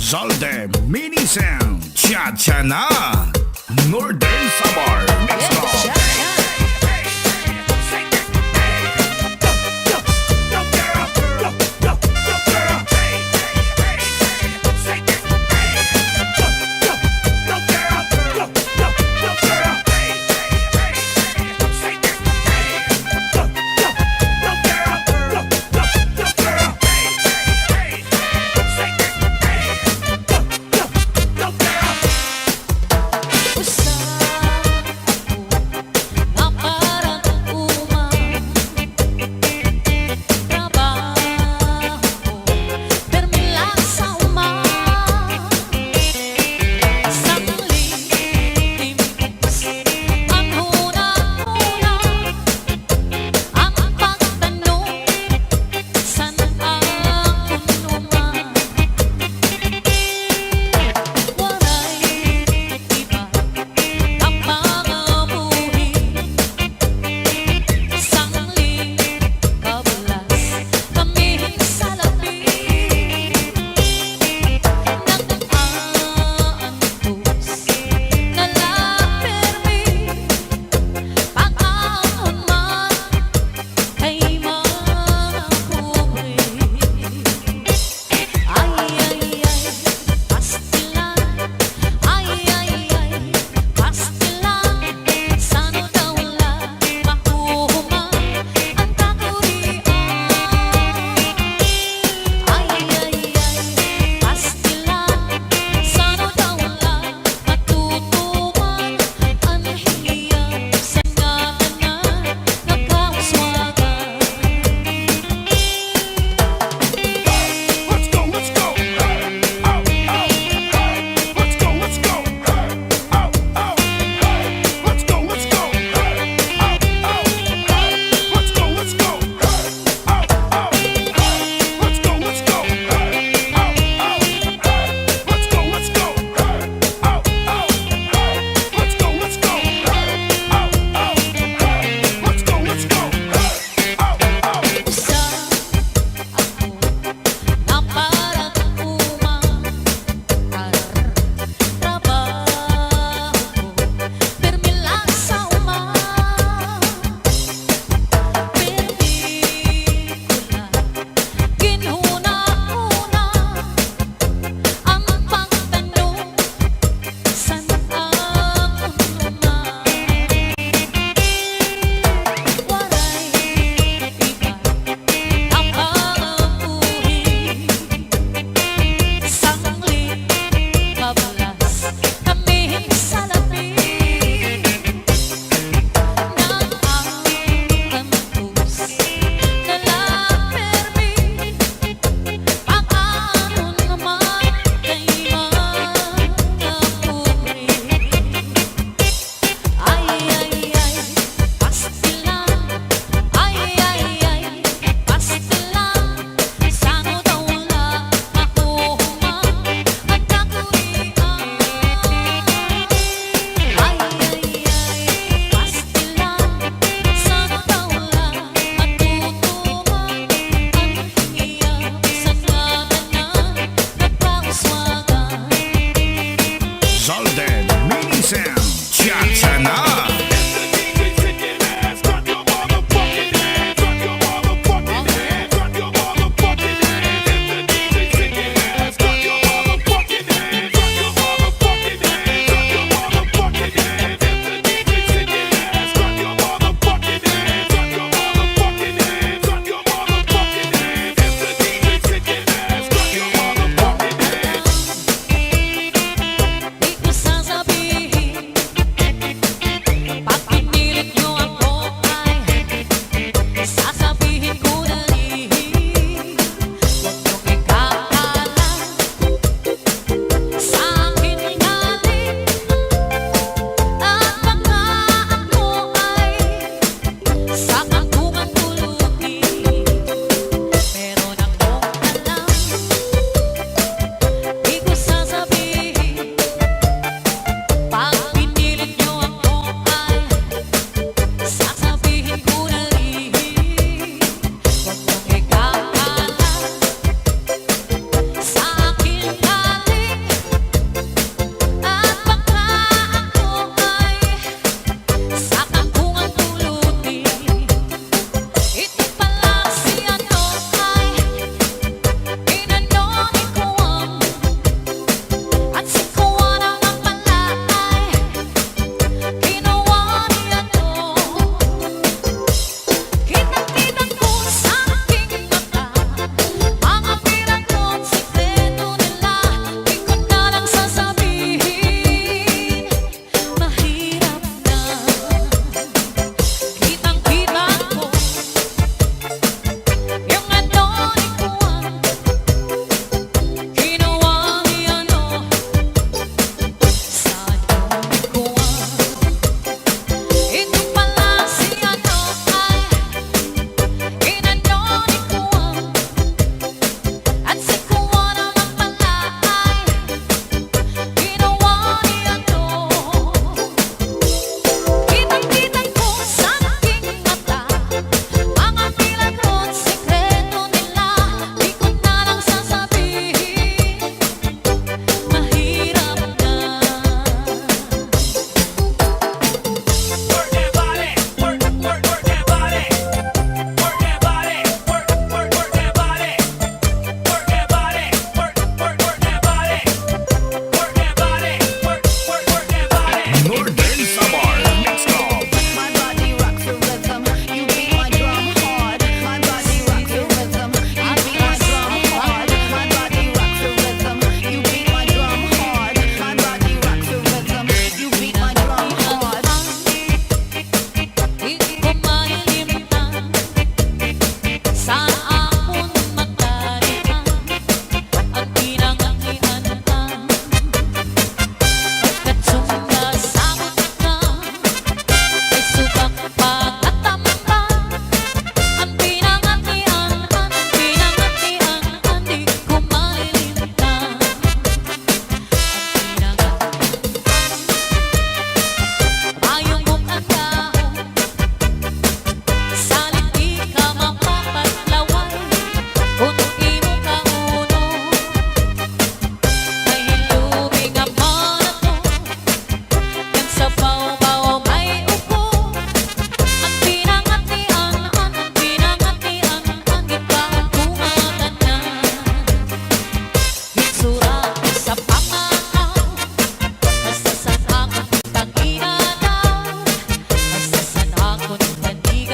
Zalde Mini Sound Cha-Cha na Northern Samar Let's go.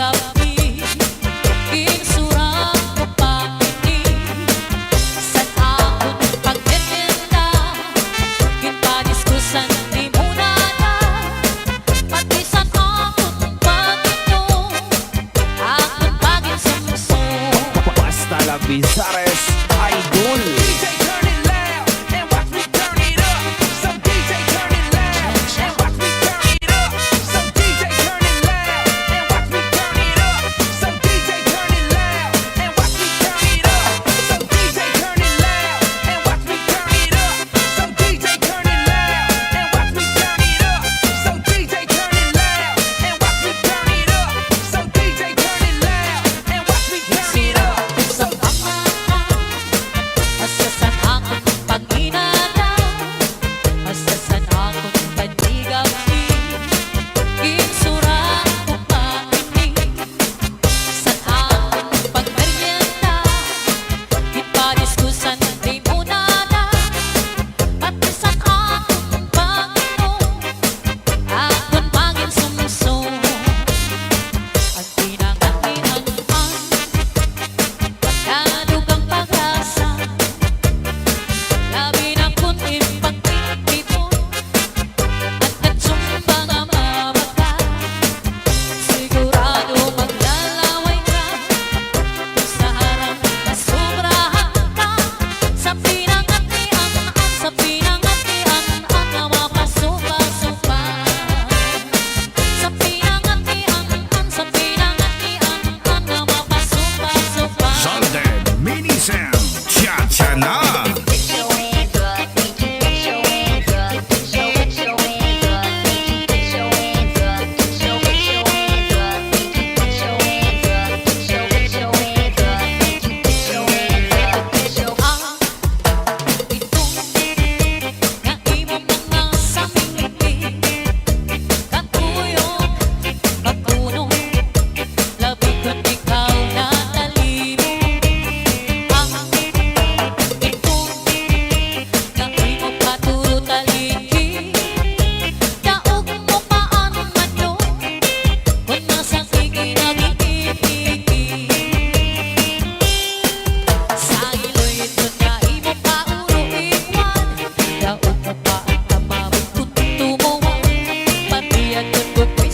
gabi, insurang ko pakinig. San akong pagmerienda, ginpadiskusan di muna na. Pati san akong pag-inom, akong pag-insumsum. Basta la Bizares Idol. DJ turn it loud and watch me turn it up. Some DJ turn it loud and watch me turn it up. Some DJ turn it loud and watch me turn it up. Some DJ turn it loud and watch me turn it up. Some DJ turn it loud and watch me turn it up. Some DJ turn it loud and watch me turn it up. Some DJ turn it loud and watch me turn it up. Some DJ turn it loud and watch me turn it up. Sa pangalan, masasan akong pag-inada, masasan akong panigabi, insurang ko pakinig. San akong pagmerienda, ginpadiskusan di muna na. Pati san akong pag-inom, akong mag-insumsum. Ang pinanganian pagkadugang pag-asa, labi na kun ipagtitipon, at nagsumbang ang mamaga. Sigurado maglalaway ka, kung sa harap nasubrahan ka. Sa pinangatian na mapasupa-supa. Sa pinangatian na mapasupa-supa. Salted Mini Sound. Cha-cha na.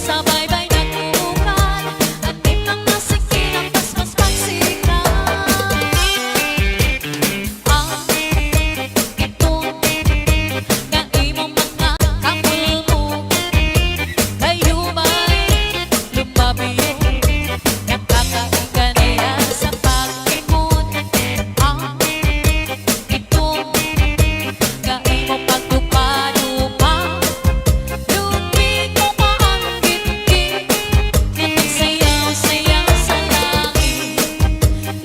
Sabay-bay na tukan, ating mga sikinang paspas pagsikan. Itong nga imong mga kapulmo, kayo ba'y lumabiyo? Nakakaiganiya sa pag-imon. Itong nga imong pagdupa-dupa, lupi ko pa ang gitgit, nagsayaw-sayaw sa langit.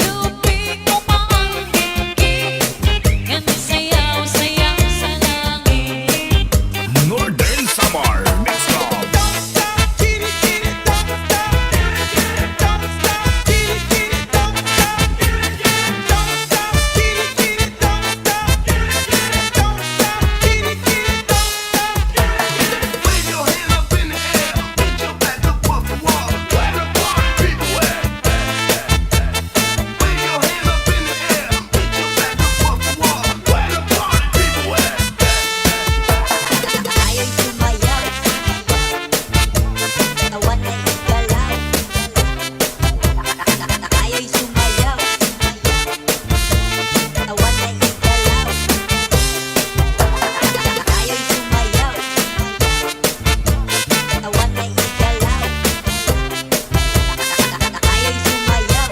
Lupi ko pa ang gitgit, nagsayaw-sayaw sa langit. Northern Samar. Mix Club. Don't stop, get it, don't stop. Don't stop, get it, don't stop. Don't stop, get it, don't stop. Don't stop, get it, don't stop. Wave your hand up in the air, get your back up off the wall. Where the party people at? Wave your hand up in the air, get your back up off the wall. Where the party people at? Ayaw sumayaw, katawan ay igalaw. Ayaw sumayaw, katawan ay igalaw. Ayaw sumayaw, katawan ay igalaw. Ayaw sumayaw,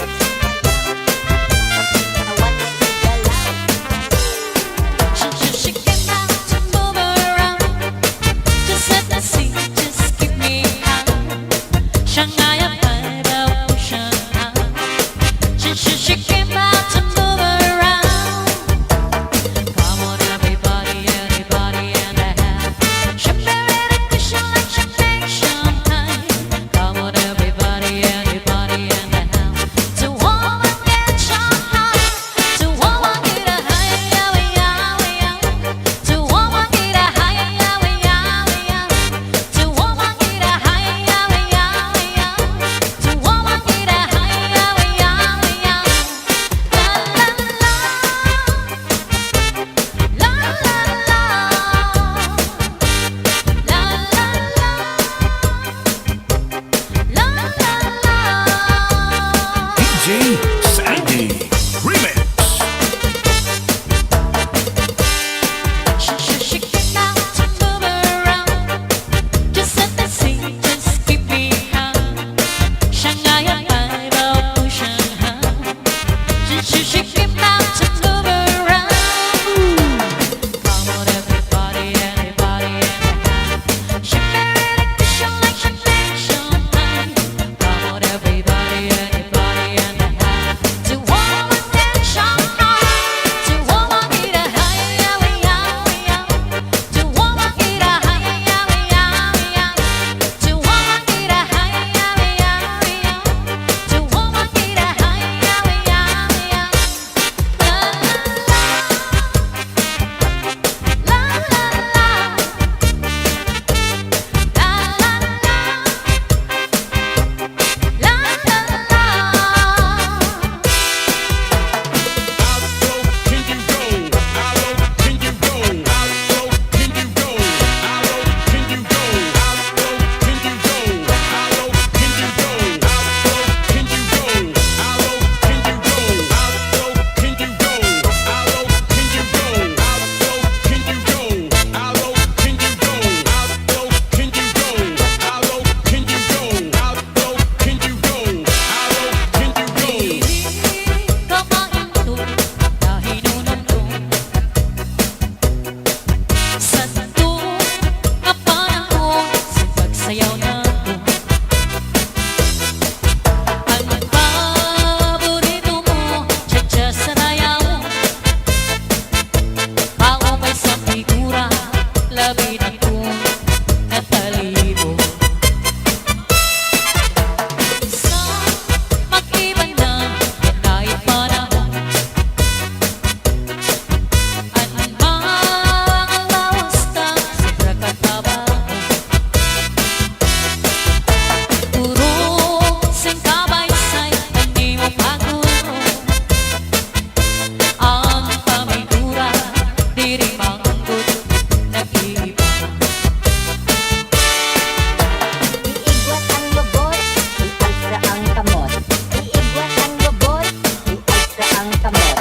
katawan ay igalaw. She came out to move around, just let the sea just keep me out. Shanghai by the ocean now. She came out to move around. Come on everybody, anybody and a half. Champagne edition like champagne champagne. Come on everybody, anybody and a half. To warm and get Shanghai, to warm and get a high, yeah, yeah, yeah. To warm and get a high, yeah, yeah, yeah. To warm and get a high, yeah, yeah, yeah. DJ Sandy Remix. Shake it out to move around. Just set the scene, just keep me high. Shanghai vibe of Shanghai. Shake it out to move around. Come on, everybody, anybody, and shake it really cushion like Shanghai. Come on, everybody, anybody, and to one in Shanghai. To one in a high, to one in a high, to one in a high, to one in a Iigwat ang lubot, ialsa ang kamot. Iigwat ang lubot, ialsa ang kamot.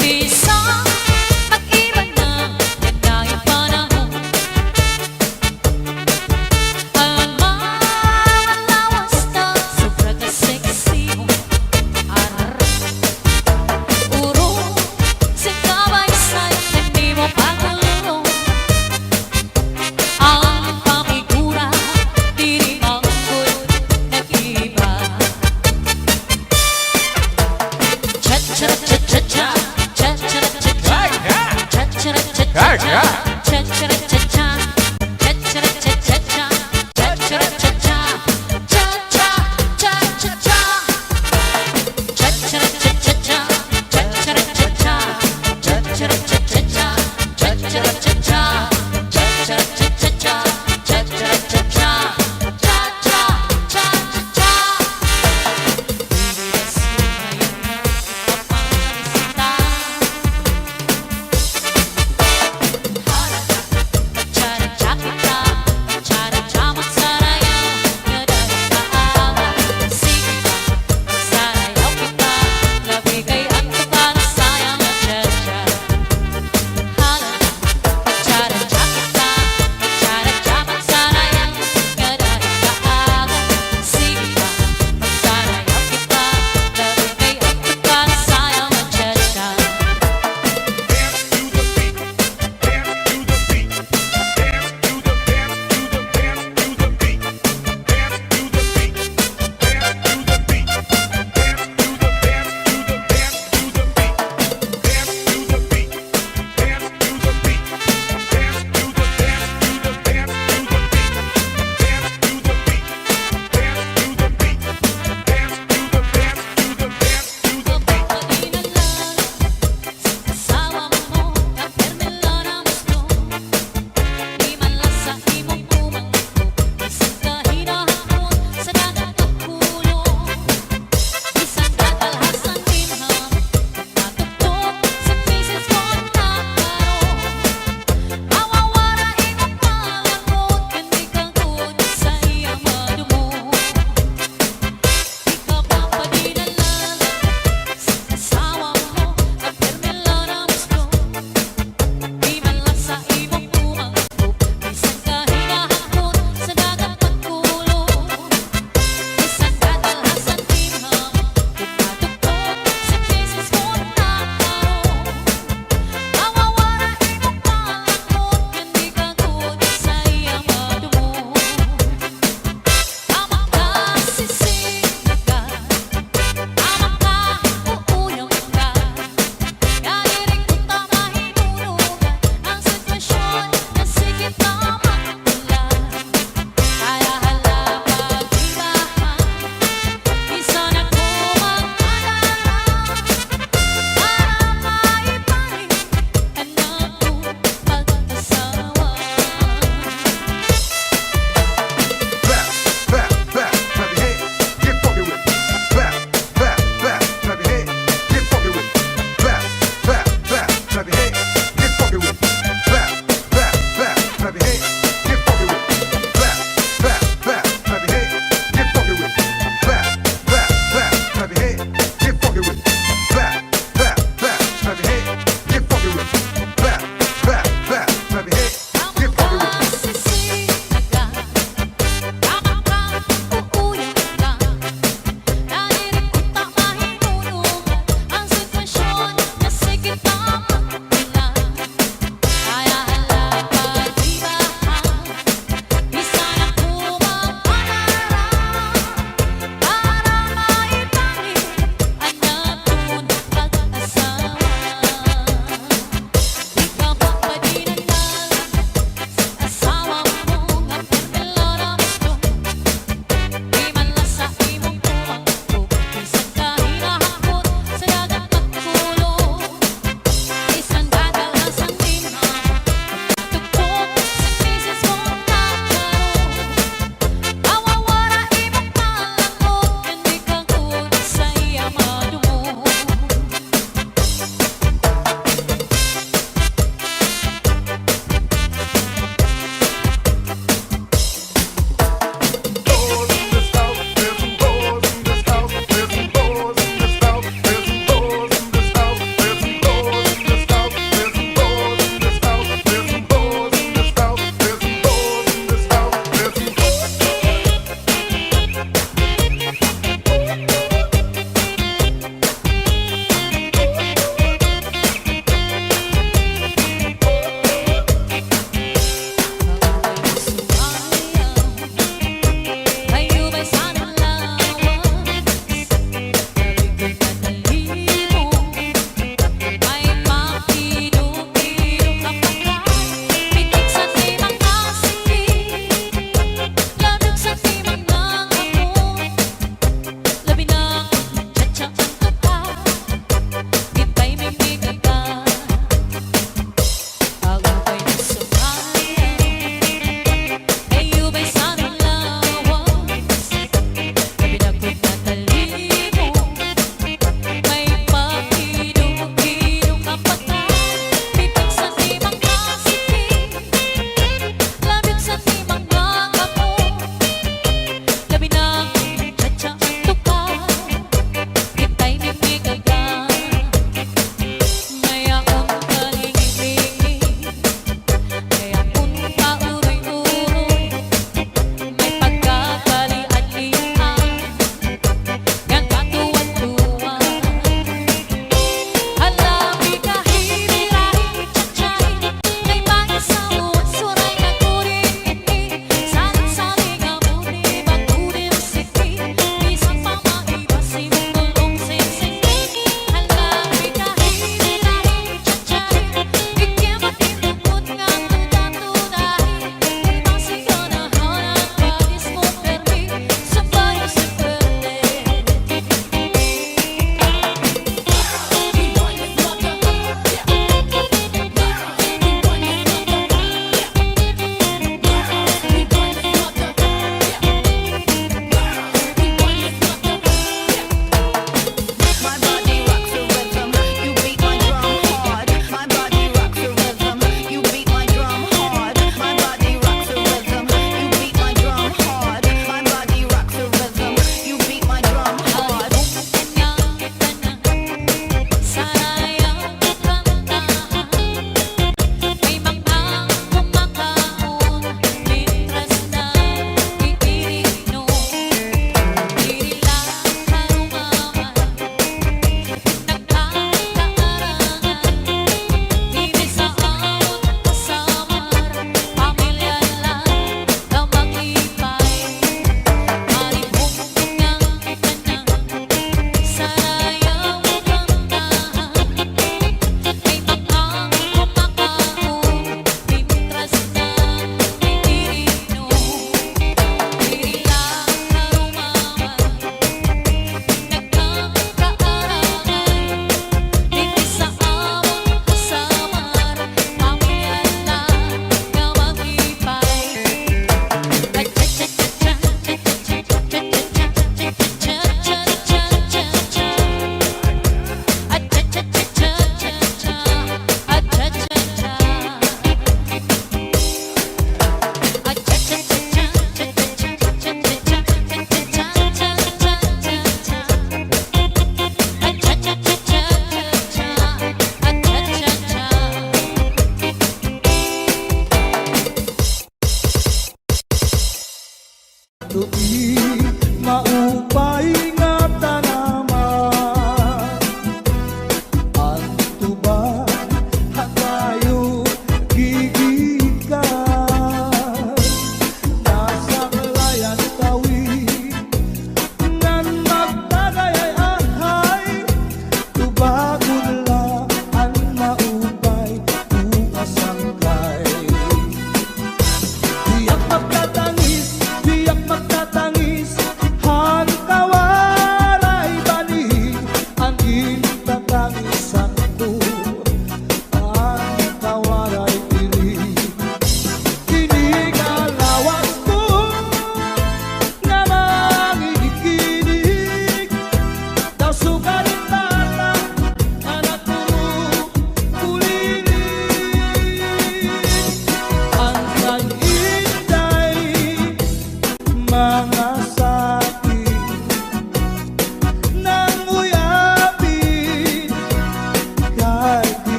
Bisa mag-iba na yan dahil panahon. Ang mga lawas na sobra ka sexy mo. Urong singkabay-say, hindi mo pagulo. Ang pamigura, di rin manggol, nag-iba. Cha-cha-cha-cha-cha, cha-cha-cha-cha, cha-cha-cha-cha, cha-cha-cha-cha, cha-cha-cha-cha, cha-cha-cha-cha, cha-cha-cha-cha, cha-cha-cha-cha, cha-cha-cha-cha, cha-cha-cha-cha, cha-cha-cha-cha, cha-cha-cha-cha, cha-cha-cha-cha, cha-cha-cha-cha.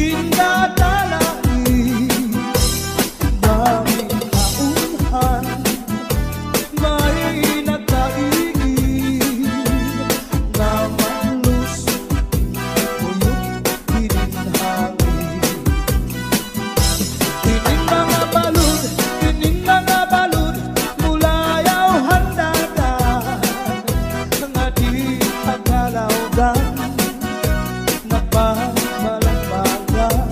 Dinadalain daming kaunhan, may nagkaiig na malus, uyok hininhangin. Kining mga balud, mulayaw handagan, nga di tagalawgan, nagpamalambagan.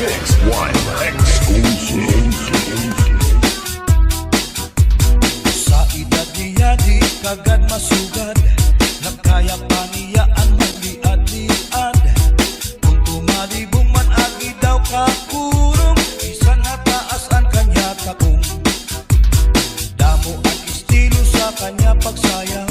1 exclusive. Sa edad niya di kagad masugad, nagkaya pa niya ang magliad-liad. Kung tumalibong man agi daw kakurong, isan hataas ang kanya takong. Damo ang estilo sa kanya pagsayaw,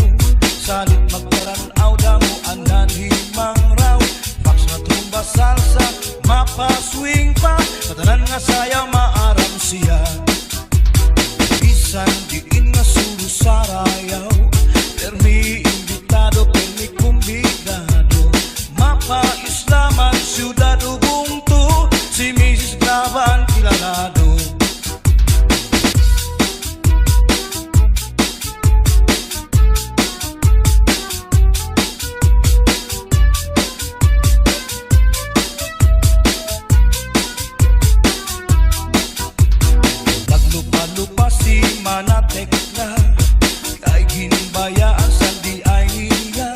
salit magparanaw damo ang nanhimang raw. Fax na tumba salsa, mapa-swing pa, katanan nga sayaw maaram siya. Bisan diin nga sulo sa rayaw, permi imbitado, permi kumbidado. Mapa-islaman, syudad Ubuntu, si Mrs. Glava ang kilalado. Naglupa-lupa si Manatek na, kay ginbayaan sandi ay niya.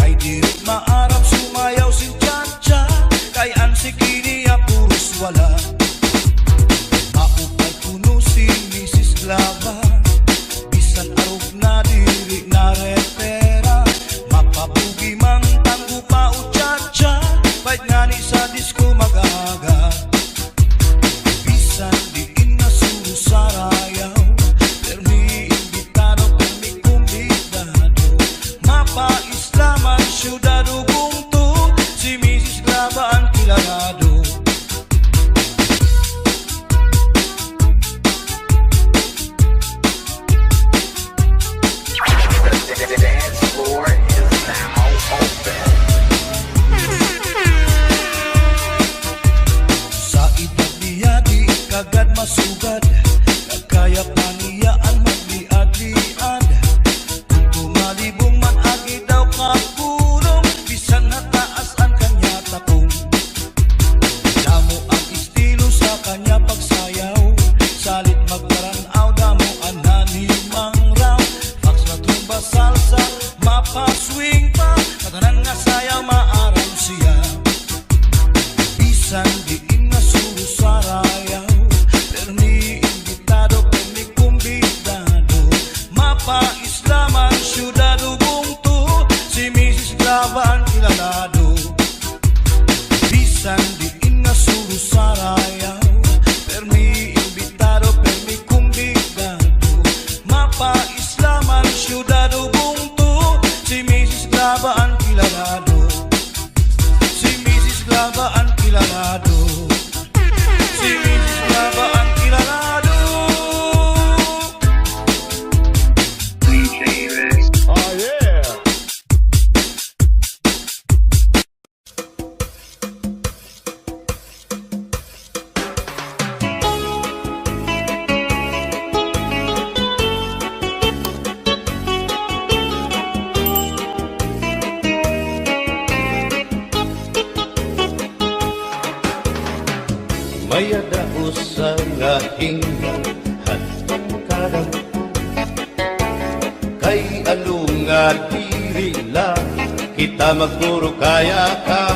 Kay diri maarap sumayaw si Chacha, kay ang sikiniya puros wala. Maupay puno si Mrs. Glava, bisan arog na diri na repera. Mapabugi mang tanggo pa o Chacha, bait nga ni sa disco mag-aga. Bisan diin na suro sa rayaw, permi imbitado, permi kumbidado. Mapa-islaman, syudad Ubuntu, si Mrs. Glava ang kilalado. Sa edad niya di kagad masugad, nagkaya pa niya ang magliad-liad. Kung tumalibong man agi daw kakurong, bisan hataas ang kanya takong. Damo ang estilo sa kanya pagsayaw, salit magparanaw damo ang nanhimang raw. Fax na tumba salsa, mapa-swing pa, katanan nga sayaw maaram siya. Bisan diin nga suro sa rayaw, permi imbitado, permi kumbidado. Mapa-islaman, syudad Ubuntu, si Mrs. Glava ang kilalado. Bisan diin nga suro sa rayaw, permi imbitado, permi kumbidado. Mapa-islaman, syudad Ubuntu, si Mrs. Glava ang kilalado. Si Mrs. Glava ang kilalado. Si Mrs. Glava ang kilalado. Oh yeah! Mayada usa nga hinggan hatong kadang, kay ano nga diri lang kita magpuro kaya ka.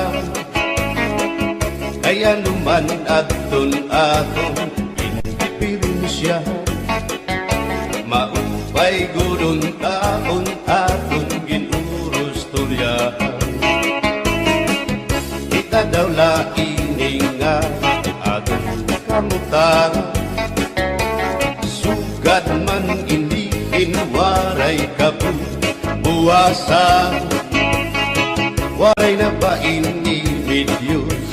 Kaya numan aton akong indipirensya, maupay gudon taon aton ginurus tulyahan. Kita daw laing nga aton kamutan, sugad man hindi inwaray kabuwasan. Waray na ba inimidyos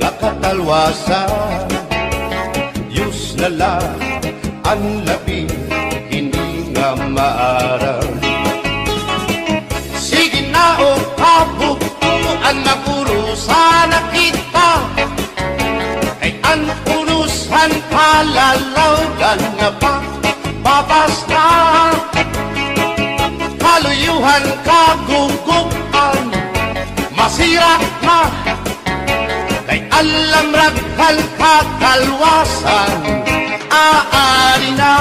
nga katalwasan, Diyos na lang ang labing hindi nga maaram. Sige na o kabutuan na puro sana kita, ay ang unusan palalawgan nga pa babasta. Kaluyuhan kagugupan, masira na, kay alam raghal kakalwasan, aari na.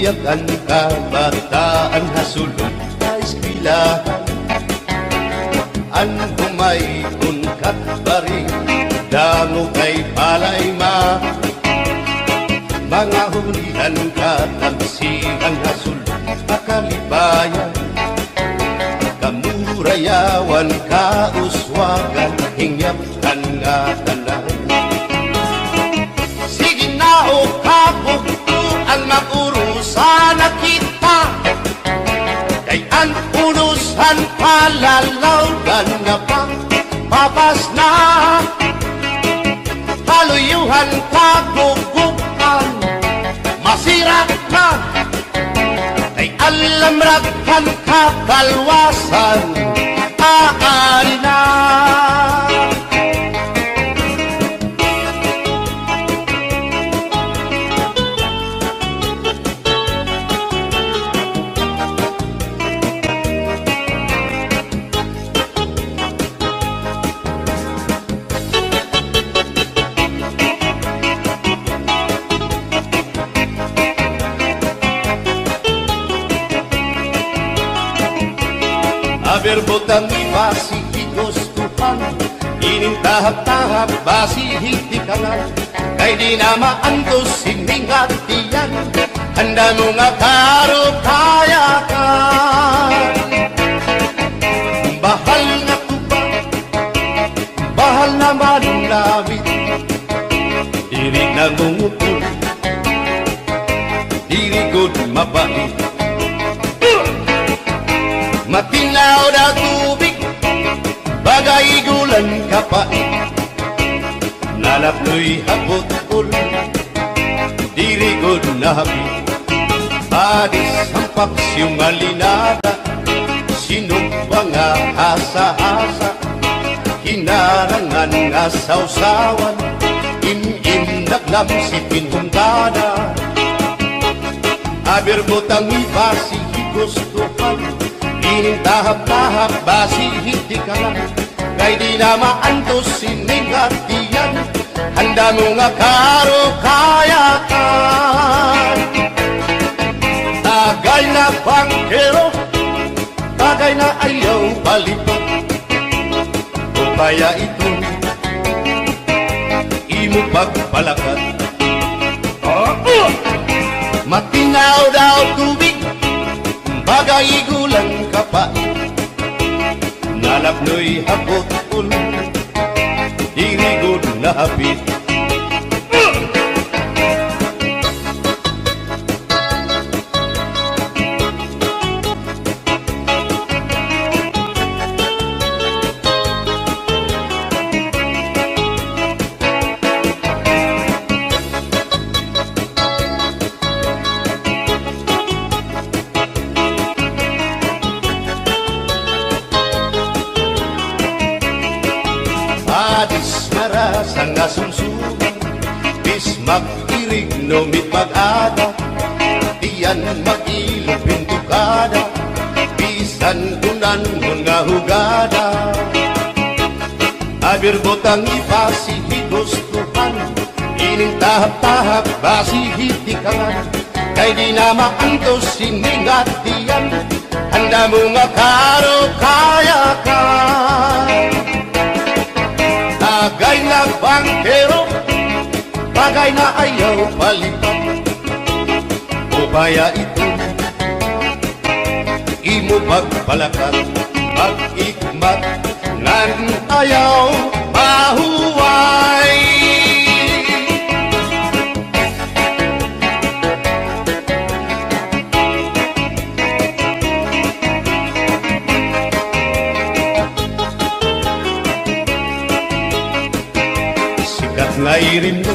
Iyakan ka bataan hasulod ka eskwelahan. An humay unkat bari dango kay palay ma. Mga hulihan ka tamsihan hasulod akalibayan. Kamurayawan ka uswagan hingyap kan nga tanan. Sige na o kabuktuan magurusan na kita. Kay ang unusan palalawgan nga pa papas na. Haluyuhan ka gugupan masira ka. Kay alam raghan ka kalwasan aari na. Berbotang basi higustuhan, ining tahap-tahap basi hitikanan. Kay di na maantos sining hatiyan, handa mo nga karo kayakan. Bahal na tuba, bahal naman labit, diri nangungutol, diri good mabait. Matinaw na tubig, bagay gulan kapait. Nalapnoy hapot-ul, dirigod na hapit. Adis ang paksyong malinada, sinumpa nga asa-asa. Hinarangan nga sausawan, im-im naglam si pinhungkada. Aber botang ibasi higustuhan, ining tahap-tahap basi hitikanan. Kay di na maantos sining hatiyan, handa mo nga karo kayakan. Tagay na bangkero, tagay na ayaw balipat. O kaya ito, imo pagpalakat. Matinaw daw tubig, bagay gulang kapait. Nalapnoy hapot-ul, dirigod na hapit. Adis narasa nga sumsuman, bis mag-irig no mit mag-ada. Tiyan mag-ilog pintukada, bisan kunan nga hugada. Aber botang ibasi higustuhan, ining tahap-tahap basi hitikanan. Kay di na maantos sining hatiyan, handa mo nga karo kayakan. Bagay na bangkero, bagay na ayaw palipat. O kaya ito, imo pagpalakat, pag-ikmat, ngan ayaw mahuway. Ngairin mo,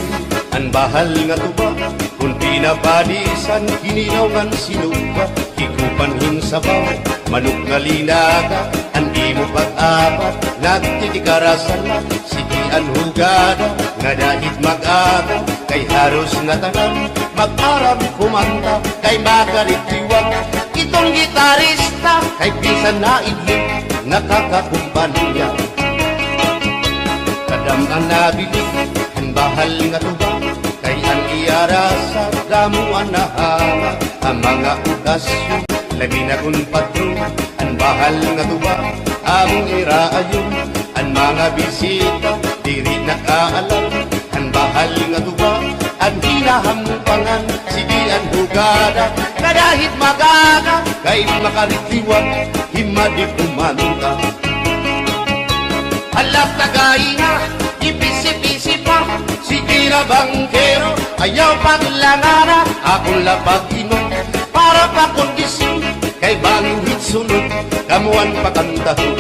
ang bahal nga tuba, kung pinapadisan, kinilaw ng sinuba, hikupanhin sabaw, manok nga linaga, ang imo pag-apat, nagtitikarasan na, sigian hugada, nga dahit mag-aga, kay haros nga tanan, mag-arab kumanta, kay makaritiwag, itong gitarista, kay pisan na idling, nakakakumpanya. Kadam ang nabilig, bahal nga tuba, kay ang iarasa, damuan na hanga ang mga okasyon. Labi na kung patron, ang bahal nga tuba, among iraayon. Ang mga bisita, diri nakaalam, ang bahal nga tuba, ang hinahampangan, sige ang hugada, kadahit magaga, kay makaritiwan, himadi kumanta. Alas tagay na, ipisi-pisi pa, sige na bangkero, ayaw paglangana, akong lapag-inom, para pa kondisyon, kay bangit sunod, kamuan pakantahon.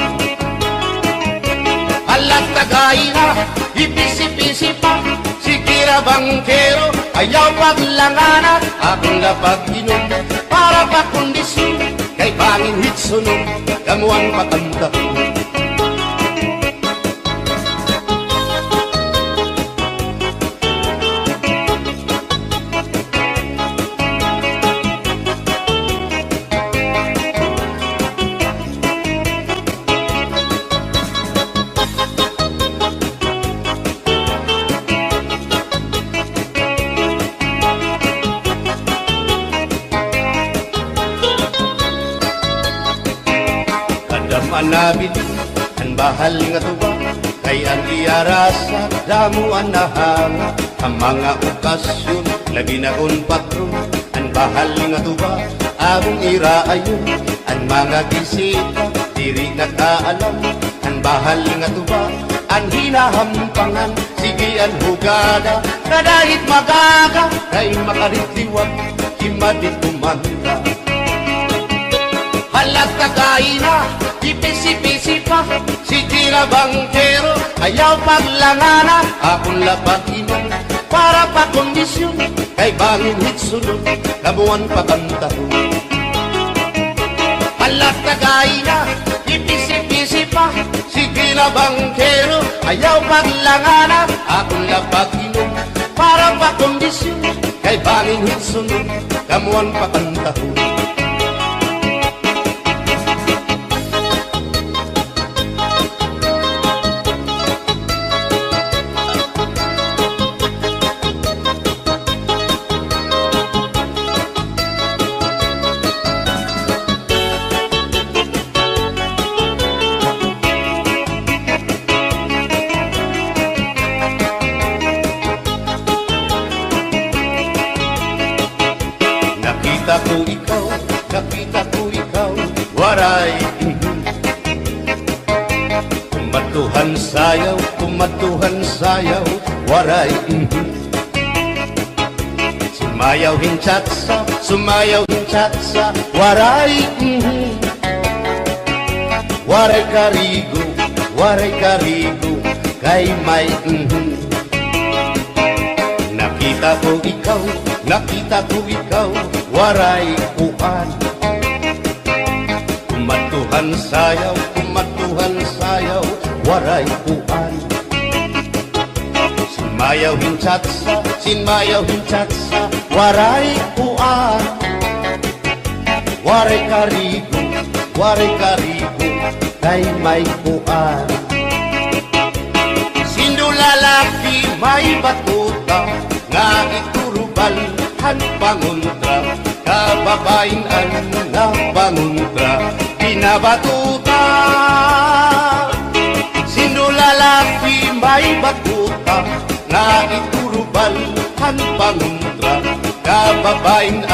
Alas tagay na, ipisi-pisi pa, sige na bangkero, ayaw paglangana, akong lapag-inom, para pa kondisyon, kay bangit sunod, kamuan pakantahon. Manabit, ang bahal nga tuba, kay ang iarasa, damuan na hanga, ang mga okasyon, labi na kung patron, ang bahal nga tuba, among iraayon, ang mga bisita, diri nakaalam, ang bahal nga tuba, ang hinahampangan, sige ang hugada, kadahit magaga, kay makaritiwag, himadit kumanta. Halat tagay na, ipisi-pisi pa, sige na bangkero, ayaw paglangana, akong lapag-inom, para pa kondisyon, kay bangin hitsunod, kabuan pakantahon. Halat tagay na, ipisi-pisi pa, sige na bangkero, ayaw paglangana, akong lapag-inom, para pa kondisyon, kay bangin hitsunod, kamuan pakantahon. Nakita ko ikaw, waray. Kumatuhan sayaw, waray. Sumayaw hinchatsa, waray. Waray karigo, kay may. Nakita ko ikaw, waray uan. Kumatuhan sayaw, waray uan. Sinmayaw hinchatsa, waray uan. Waray karigo, kay may uan. Sindulalaki may batuta, nga iturubal han panguntra, kababayan na panguntra, pinabatuta. Sindulalaki may batuta, nga iturubal han panguntra, kababayan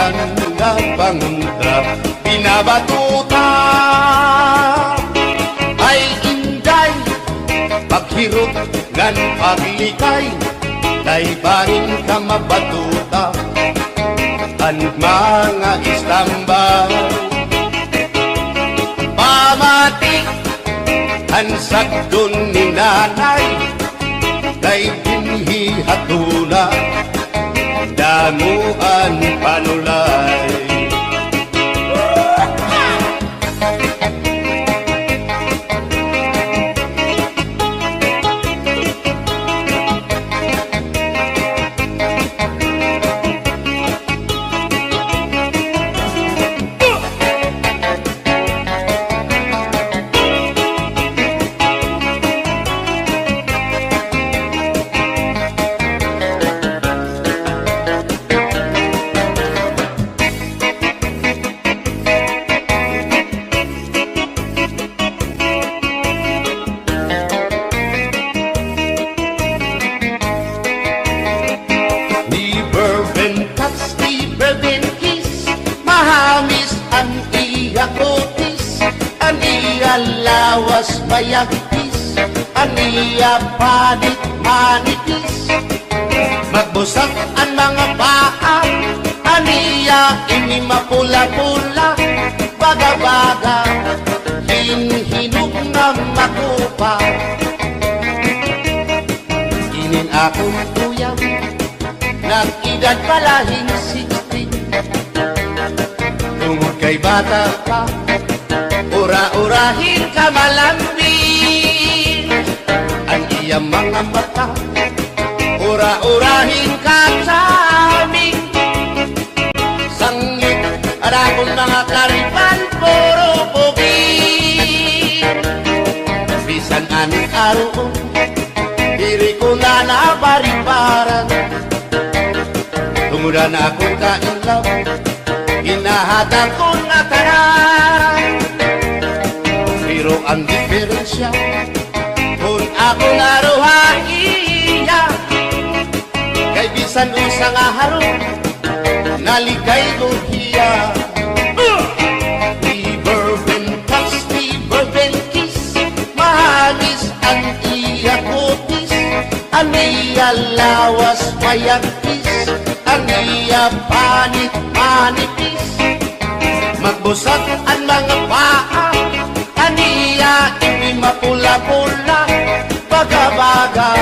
na panguntra, pinabatuta. Ay inday, paghirot ngan paglikay, kay barin ka mabatuta, ang mga istambay. Pamatik, ang sagdon ni nanay, kay binhi hatuna, damuan panulay. bayagtis, aniya panit manipis. Magbusag ang mga paa, aniya ini mapula-pula. Baga-baga, hinhinog na makupa. Inin akong tuyang, nag-edad palahing 16. Tungod kay bata pa, ura-urahin ka malambing. Ang iyang mga mata, ura-urahin ka saming. Sangit, at akong mga karipan, puro pugi. Bisan anong araw, diri ko na nabaribaran. Tumudan akong kainlaw, hinahatan ko na tanan. Pero ang diferensya, kung ako naruhaiya, kay bisan usang harong, naligay ko hiya. Never been touched, never been kissed, mahagis ang iya kutis. Aniya lawas mayagtis, aniya panit manipis. Magbusag ang mga paa, aniya ini mapula-pula. Baga-baga,